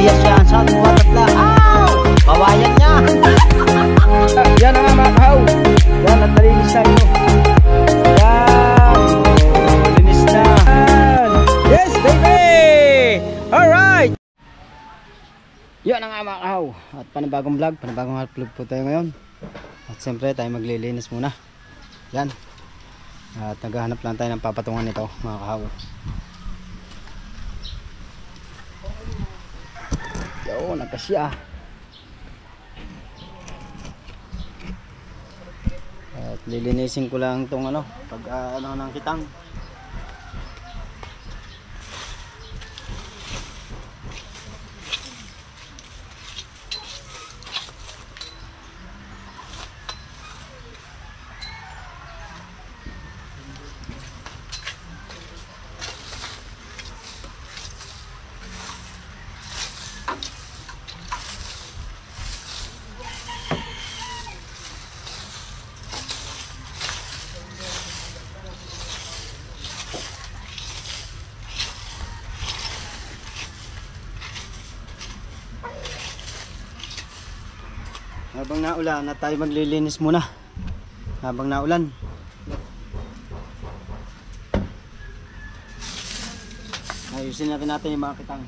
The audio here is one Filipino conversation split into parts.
Parehas yan sa ating watatla. Kawayan niya. Yan na nga mga kahaw. Yan at nalinis na ito. Yan. Linis na. Yes baby. Alright. Yan na nga mga kahaw. At panibagong vlog. Panibagong vlog po tayo ngayon. At siyempre tayo maglilinis muna. Yan. At naghahanap lang tayo ng papatungan nito mga kahaw. Yo, nagkasya. At lilinisin ko lang itong ano, pag ano ng kitang. Habang naulan na tayo maglilinis muna. Habang naulan. Ayusin natin yung mga kitang.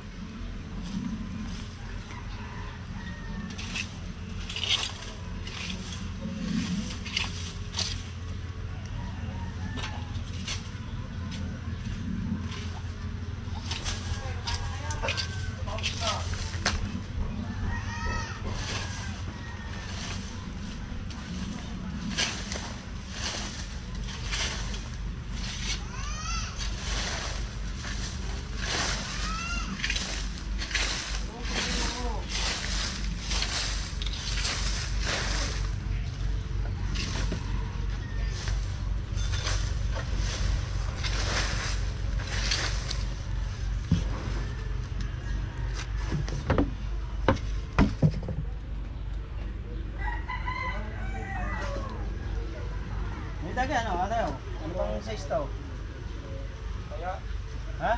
Dagi ano bang size to? Kaya ha?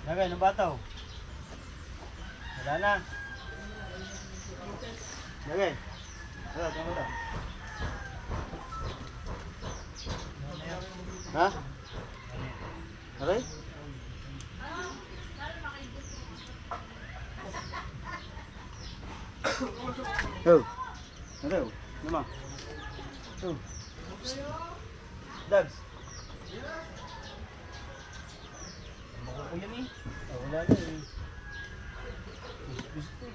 Lagay, ano ba ito? Wala na. Lagay. Wala, tama ito. Ha? Aray? Oh. Aray, naman. Oh. Dags. Ako yan eh. Wala na eh. Gusto eh.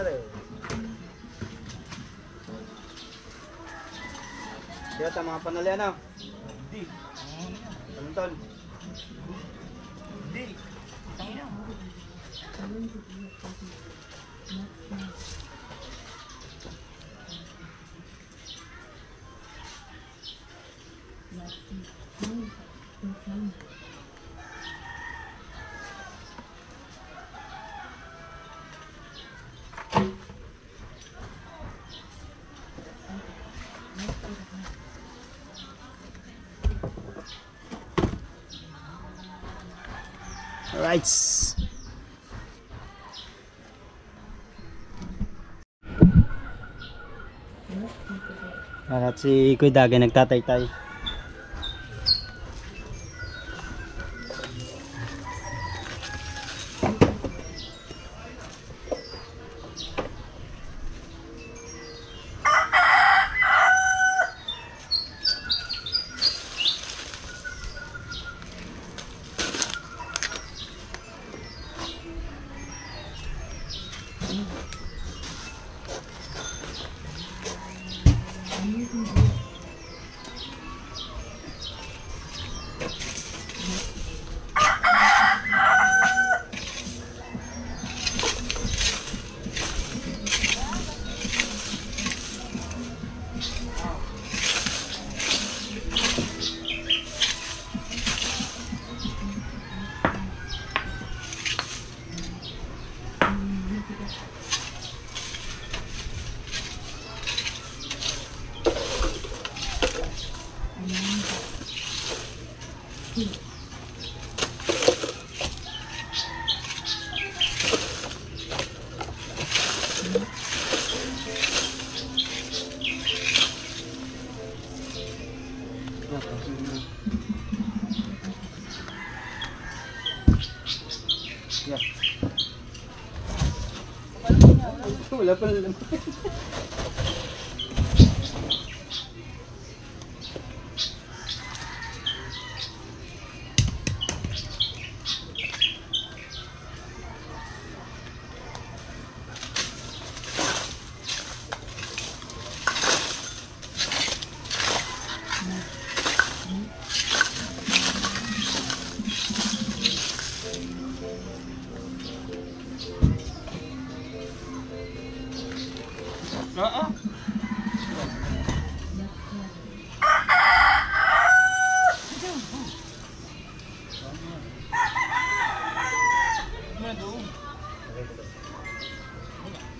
rin. Kaya ito mga panali ano? Hindi. Anong tol? Hindi. Tangina. Alright. At si Kuya Dagay nagtatay-tay. Yeah. Wala pa lang. Oo.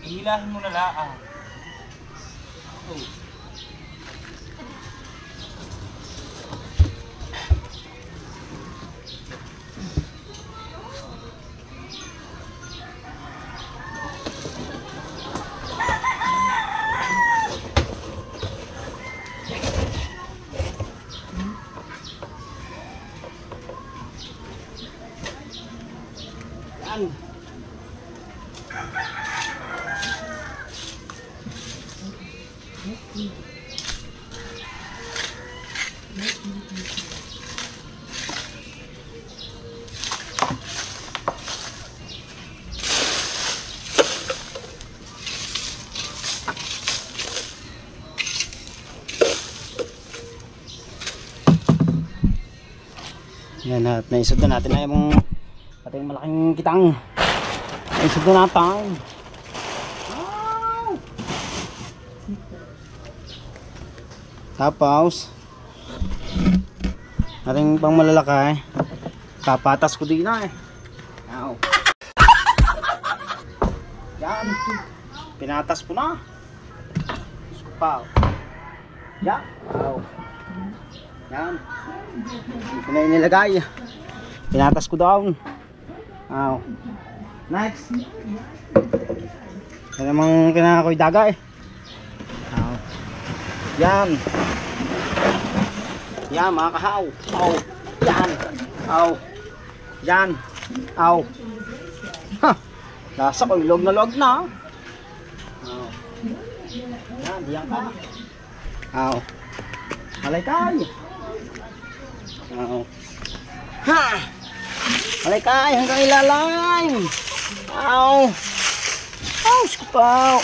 Hihilahin mo na laang. Oh. Yan. Yan at naisod na natin na yung ating malaking kitang. Naisod na natin. Wow! Tapos ating pang malalaki kapatas ko din na eh. Wow. Yan. Pinatas ko na. Wow. Yan. Wow. Yan. Hindi ko na inilagay. Pinatas ko down. Wow. Next. Yan namang kinakakoy daga eh. Wow. Yan. Yan mga kahaw. Aw. Yan. Aw. Yan. Aw. Ha. Nasa ko log na log na. Aw. Yan. Diyan ka. Aw. Malay tayo. Aw. Ha. Malay tayo hanggang ilalim. Aw. skupaw.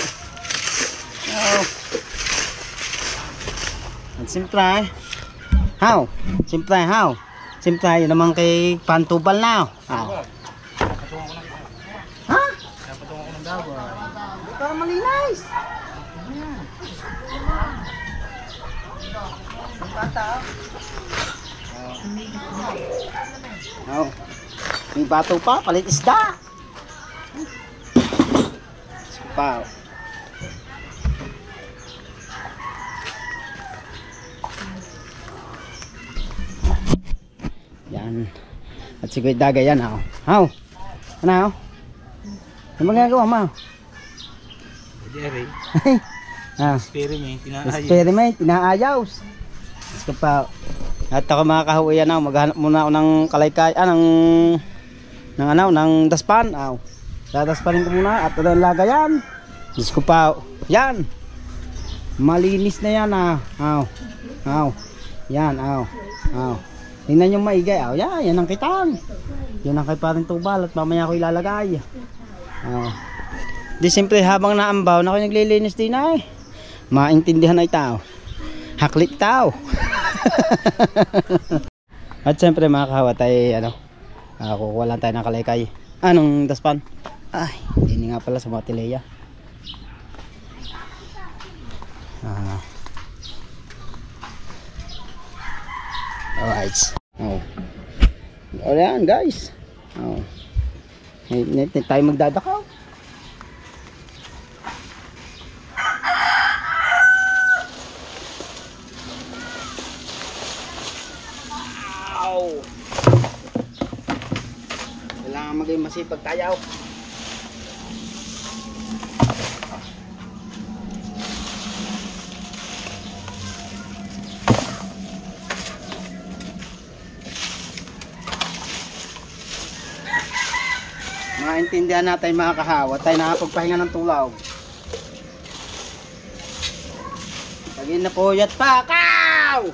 At simpray. How? Simpray, how? Simpray, yun naman kay Pantubal na. How? Ha? Napatungo ko ng daway. Para malinis. Ang bata, oh. May bato pa, palit isda. Skupaw. Yan. At si Kuya Dagay yan, how? How? Ano, how? Ano magagawa mo? Jerry. Experiment, Experiment, inaayaw. Skupaw. At ako mga kahuwi yan, maghanap muna ako ng kalaykay, ng daspan. Dadaspanin ko muna at ang lagayan. Diyos ko pa. Yan. Malinis na yan. Yan. Tingnan yung maigay. Yan ang kitang. Yan ang kay paring Tubal at mamaya ko ilalagay. Di simple habang naambaw na ako naglilinis din ay. Maintindihan ay tao. Haklit tao. At siyempre mga kahawat ay kukuha lang tayo ng kalaykay. Anong daspan? Ay, hindi nga pala sa Matileya. Alright. Ayan guys. Hindi tayo magdadakaw. Kailangan maging masipag tayo. Maintindihan natin mga kahawa, tayo nakapagpahinga ng tulaw. Lagyan na po yat pa, kaw!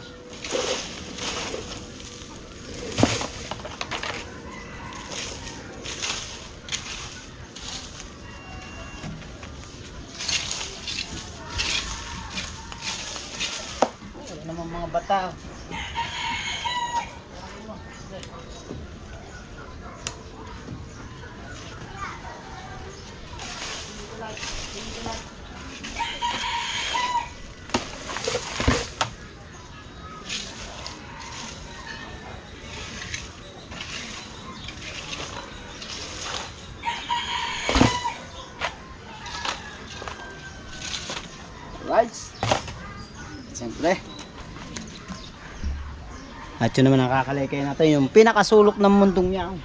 Wala naman mga bata. Right. Siyempre. At yun naman nakakalaykay natin yung pinakasulok ng mundong yan.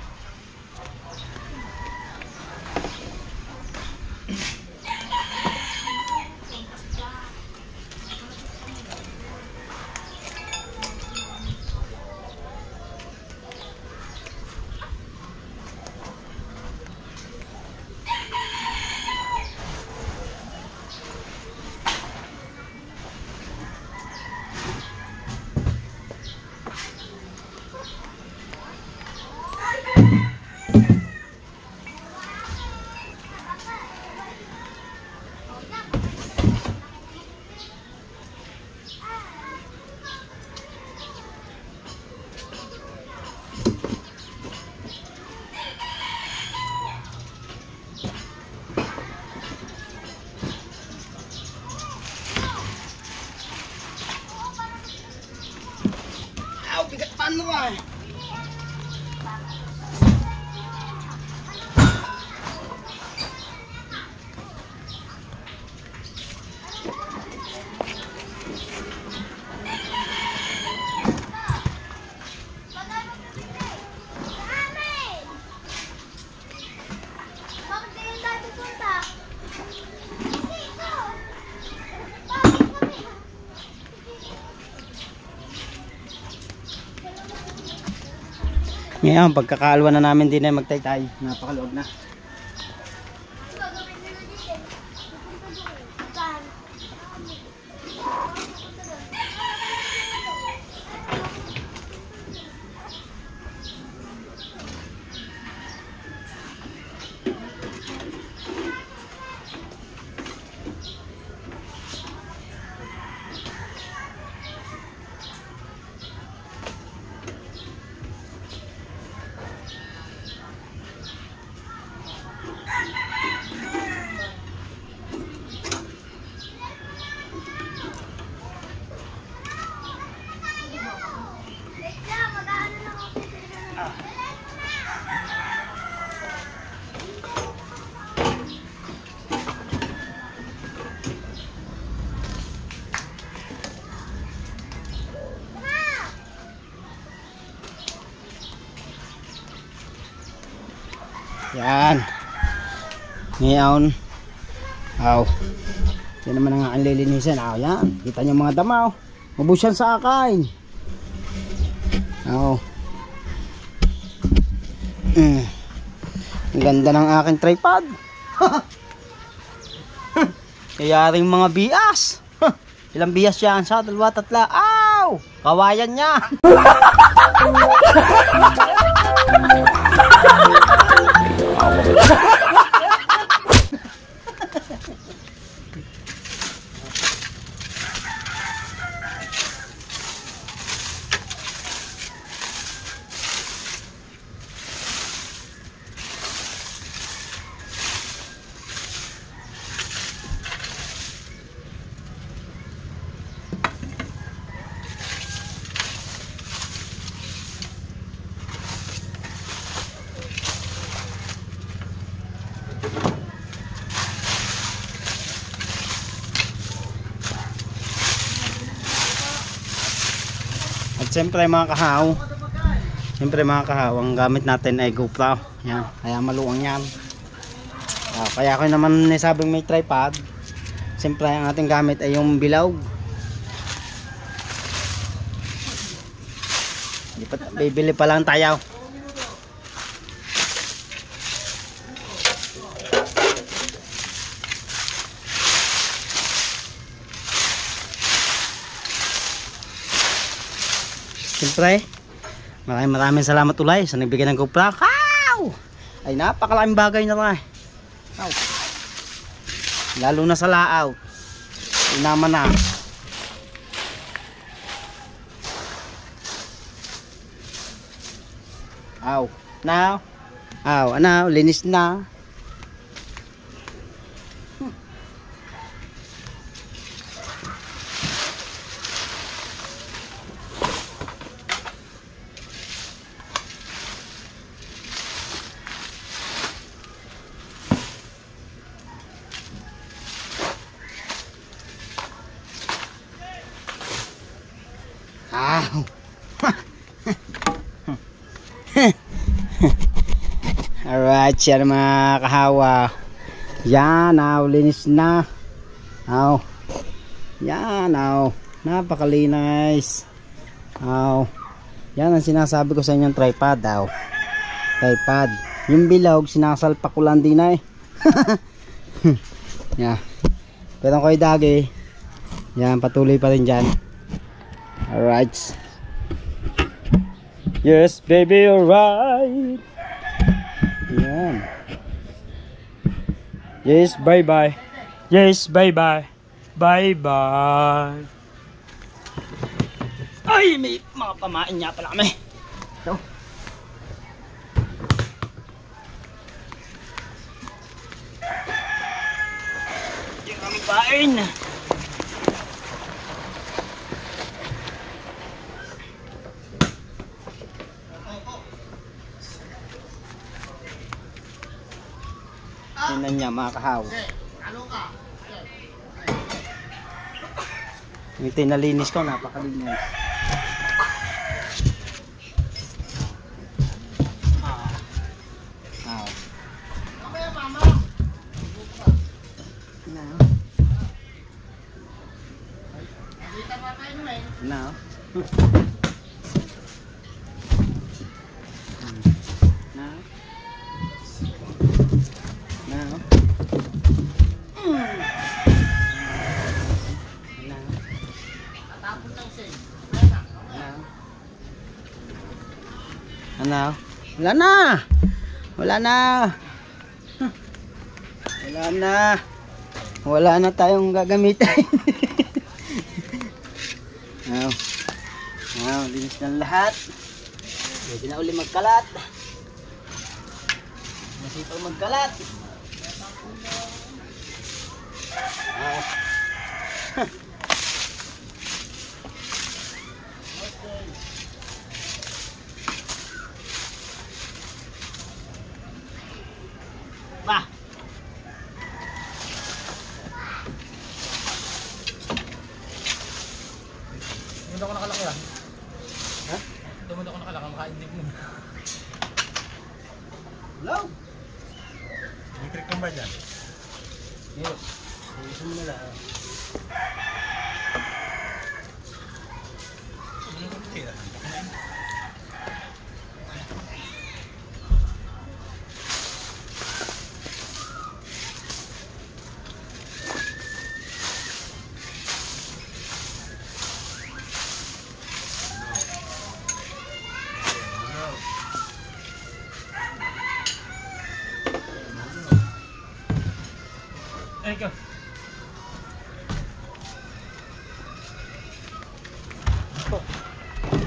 Bigat pan mo ah. Ngayon, pagkakaalwa na namin din ay magtaytay. Napakaluwag na. Yan. Ngayon. Aw. Yan naman ang aking lilinisan. Aw, yan. Kita nyo mga damaw. Mabus yan sa akin. Aw. Ang ganda ng aking tripod. Kayaring mga bias. Ilang bias yan? Sa dalawa, tatla. Aw! Kawayan niya. At siyempre mga kahaw, ang gamit natin ay GoPro. Yan, kaya maluwang yan. Kaya ako naman nasabing may tripod. Siyempre ang ating gamit ay yung bilog. Bibili pa lang tayo. Siyempre, maraming salamat ulay sa nagbigay ng GoPro. Ay napakalaking bagay na rin. Lalo na sa layout. Inaman na. Now, linis na. Alright, siya mga kahawa. Yan, linis na. Yan, napakalinis. Yan ang sinasabi ko sa inyong tripod. Tripod. Yung bilog, sinasalpak ko lang din eh. Yan. Pero ko'y dagi. Yan, patuloy pa rin dyan. Alright. Yes, baby, alright. Yan. Yes, bye-bye. Yes, bye-bye. Bye-bye. Ay, may mga pamain niya pala kami. Ito. Hindi kami pain. Tingnan niya mga kahaw. Yung tinalinis ko, napakalinis. Now. Ano? Wala na. Wala na. Wala na. Wala na tayong gagamitin. Linis ng lahat. Pwede na uli magkalat. Masipag magkalat. tumod ako nakalakang makaindig mo. Hello? Electric lang ba dyan? Ngayon. Ayusin mo na lang. Ay, ikaw.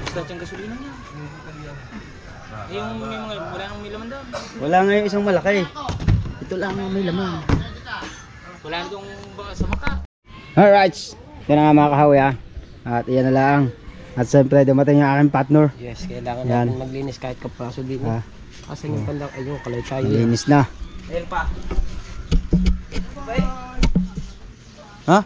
Basta yung gasolina niya. Yung may mga, wala nang may laman daw. Wala nga yung isang malaki. Ito lang ang may laman. Wala na itong baka sa maka. Alright. Yan na nga mga kahawi ha. At iyan na lang. At siyempre dumating yung aking partner. Yes, kailangan Yan. natin maglinis kahit kapraso din. Ha? Kasi yung pandang, ayun, kalay tayo. Malinis na. Ayun pa. Ha?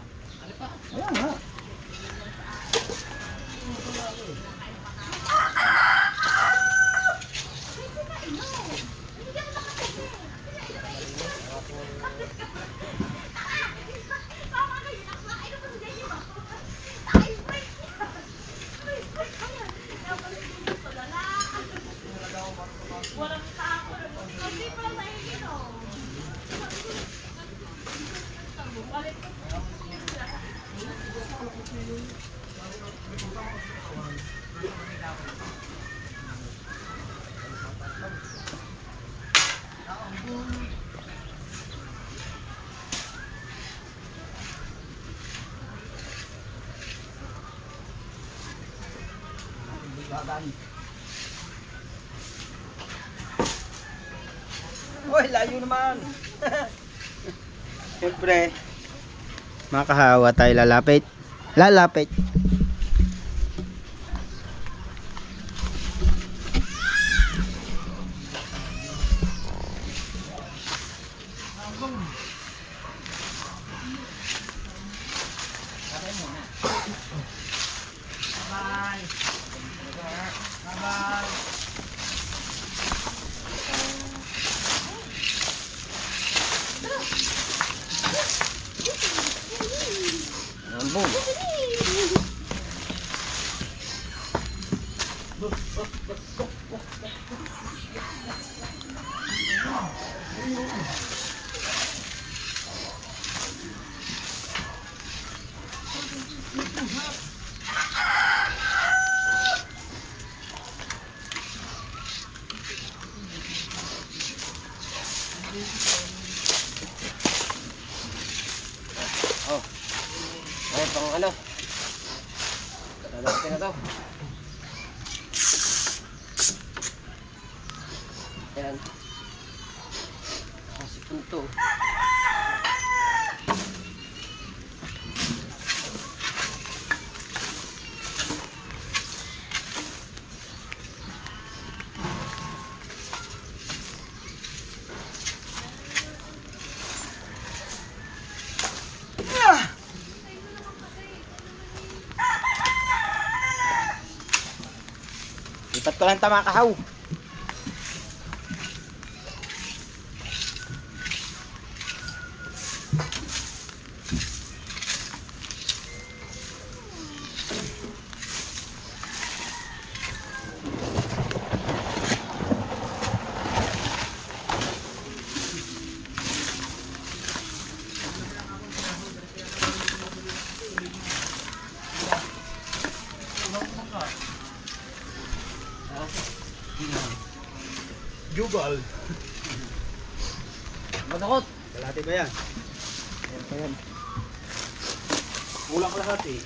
Uy, layo naman. Siyempre, makahawa tayo lalapit. Lalapit. Ambon. Oh. Ay, pang ano? Lalapit na to. Ayan. Kasi punto. Lipat ko lang tama kahaw. Jugal. Matakot. Kalahati ba yan? Ayan pa yan. Kulang lahat eh.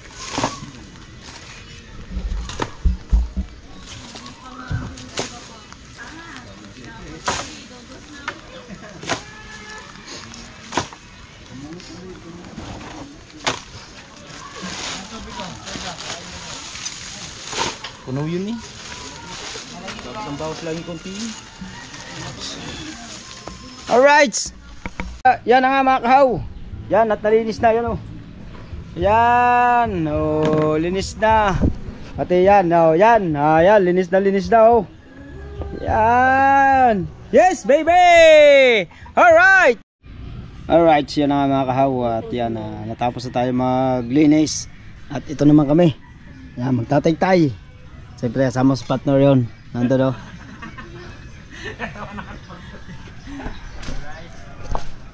Puno yun eh. Tapos ang bawas lang yung konti. Alright. Yan na nga mga kahaw. Yan at nalinis na yan oh. Yan. Oh, linis na. Pati yan, oh, yan. Yan, linis na oh. Yan. Yes, baby! Alright! Alright, so yan na nga mga kahaw. At yan, natapos na tayo maglinis. At ito naman kami. Yan, magtatay-tay. Siyempre, kasama sa partner yun. Nandun oh.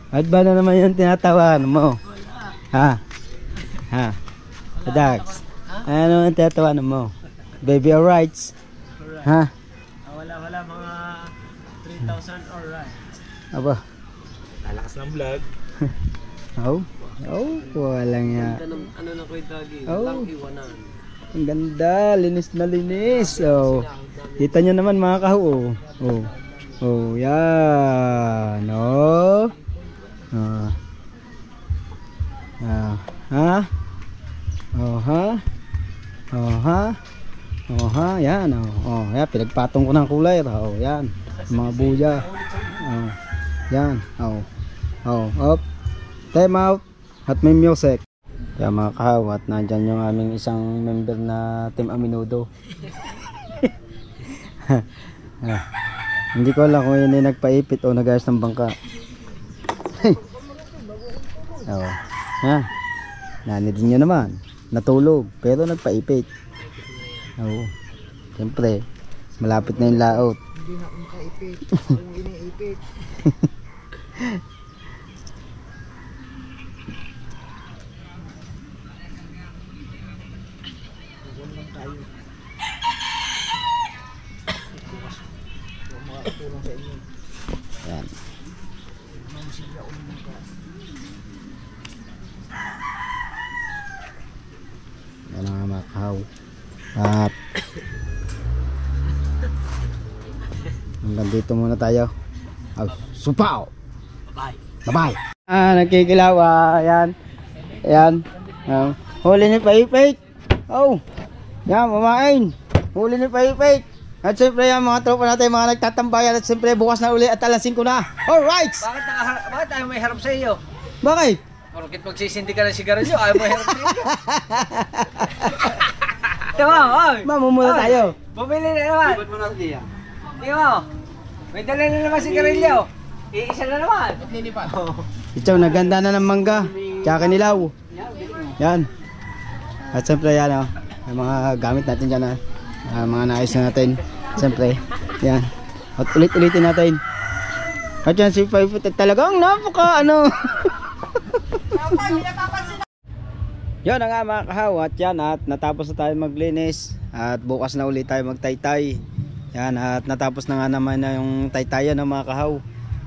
At ba na naman yung tinatawan mo? Ha? Ha? Dax? Ano ang tinatawan mo? Baby, alright? Ha? Wala mga 3,000 alright. Aba? Lalakas ng vlog. Oh? Oh, walang ya. Ano na kuya Dagi? Oh. Ang ganda, linis na linis. Oh. Kita nyo naman mga kaho. Oh. Oh, yan. Oh. Ha? Oh, ha? Oh, ha? Oh, ha? Yan. Oh, yan. Pinagpatong ko ng kulay. Oh, yan. Mga buya. Oh. Yan. Oh. Oh, up. Time out. At may music. Kaya mga kahaw, at nandyan yung aming isang member na Team Aminudo. Hindi ko alam kung yun ay nagpaipit o nagayos ng bangka. Oh. Ha? Nanidin nyo naman. Natulog, pero nagpaipit. Oo. Siyempre, malapit na yung laot. Hindi na akong kaipit. Yung iniipit. Yan. Yan ang mga kahaw. At hanggang dito muna tayo. Supaw! Bye-bye! Nagkikilaw. Yan. Yan. Huli ni Paipit. Oh. Yan, mamain. Huli ni Paipit. At siyempre yan mga tropa natin, mga nagtatambayan. At siyempre bukas na uli at alas 5 na. Alright! Bakit tayo may harap sa iyo? Bakit? Porkit magsisindi ka ng sigarilyo, ayaw mo harap sa iyo. Diba, oy! Mamumula tayo. Bumili na naman. Ba't mo natin diyan? Diba, may dala na naman sigarilyo. Iisa na naman. Ito, naganda na ng mangga. Tsaka kanilaw. Yan. At siyempre yan o. Yung mga gamit natin dyan ha. Mga naayos na natin. Siyempre. Yan. At ulit-ulitin natin. At yan si 5 foot talagang napaka ano. Yan na nga mga kahaw. At yan at natapos na tayo maglinis. At bukas na ulit tayo magtaytay. Yan at natapos na nga naman na yung taytayan ng mga kahaw.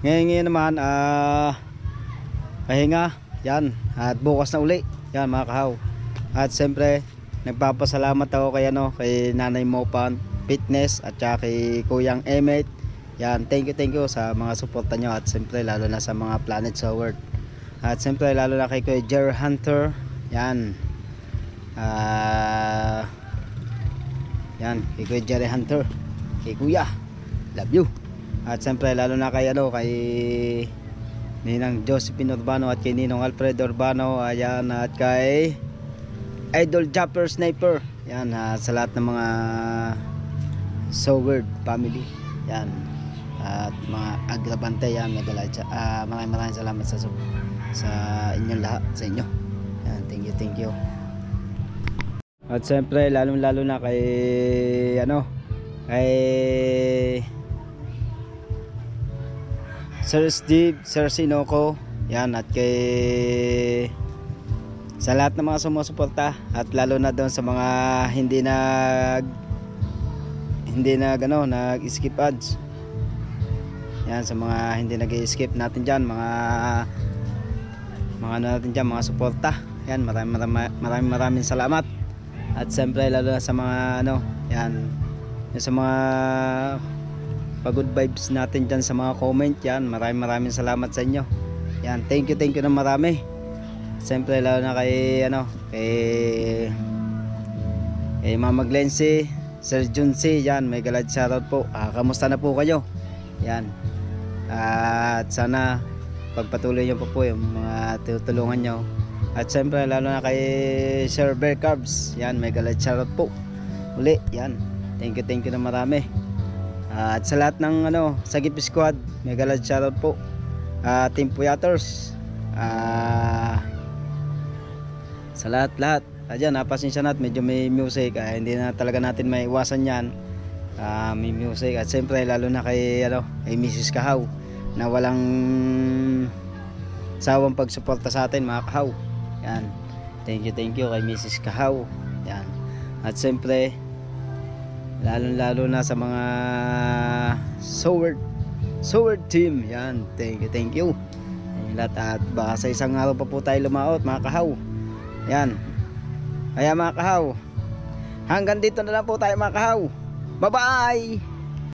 Ngayon naman pahinga. Yan at bukas na uli. Yan mga kahaw. At siyempre nagpapasalamat ako kay kay Nanay Mopan Fitness at saka kay Kuyang Emmet. Yan, thank you sa mga suporta nyo at siyempre lalo na sa mga Planet Sword. At siyempre lalo na kay Kuya Jerry Hunter. Yan. Yan, kay Kuya Jerry Hunter. Kay Kuya. Love you. At siyempre lalo na kay kay Ninang Josephine Urbano at kay Ninong Alfred Urbano. Ayan, at kay Idol Japper Sniper. Yan, sa lahat ng mga Sword family. Yan. At mga agrabante yan, maraming salamat sa inyong lahat, sa inyo. Yan, thank you. At siyempre lalo na kay kay Sir Steve, Sir Sinoco. Yan, at kay sa lahat ng mga sumusuporta at lalo na doon sa mga hindi nag-skip ads. Yan, sa mga hindi nag-skip natin diyan, mga natin diyan, mga suporta. Yan, maraming salamat. At siyempre lalo na sa mga yan, yung sa mga good vibes natin diyan sa mga comment. Yan, maraming salamat sa inyo. Yan, thank you na marami. Siyempre lalo na kay Mama Glency, Sir Junsi. Yan, may galad shoutout po. Kamusta na po kayo? Yan. At sana pagpatuloy nyo po yung mga tutulungan nyo. At siyempre lalo na kay Sir Bear Carbs. Yan, may galad shoutout po. uli. Yan. Thank you na marami. At sa lahat ng Sagip Squad, mega large shoutout po. Team Puyaters. Sa lahat. Ayan, napasensya natin, medyo may music. Hindi na talaga natin maiwasan yan. May music. At siyempre, lalo na kay Mrs. Kahaw, na walang sawang pagsuporta sa atin, mga Kahaw. Yan. Thank you kay Mrs. Kahaw. Yan. At siyempre, lalo na sa mga Sword team. Yan. Thank you. Lahat. At baka sa isang araw pa po tayo lumaot, mga Kahaw. Yan. Kaya mga Kahaw, hanggang dito na lang po tayo, mga Kahaw. Bye-bye!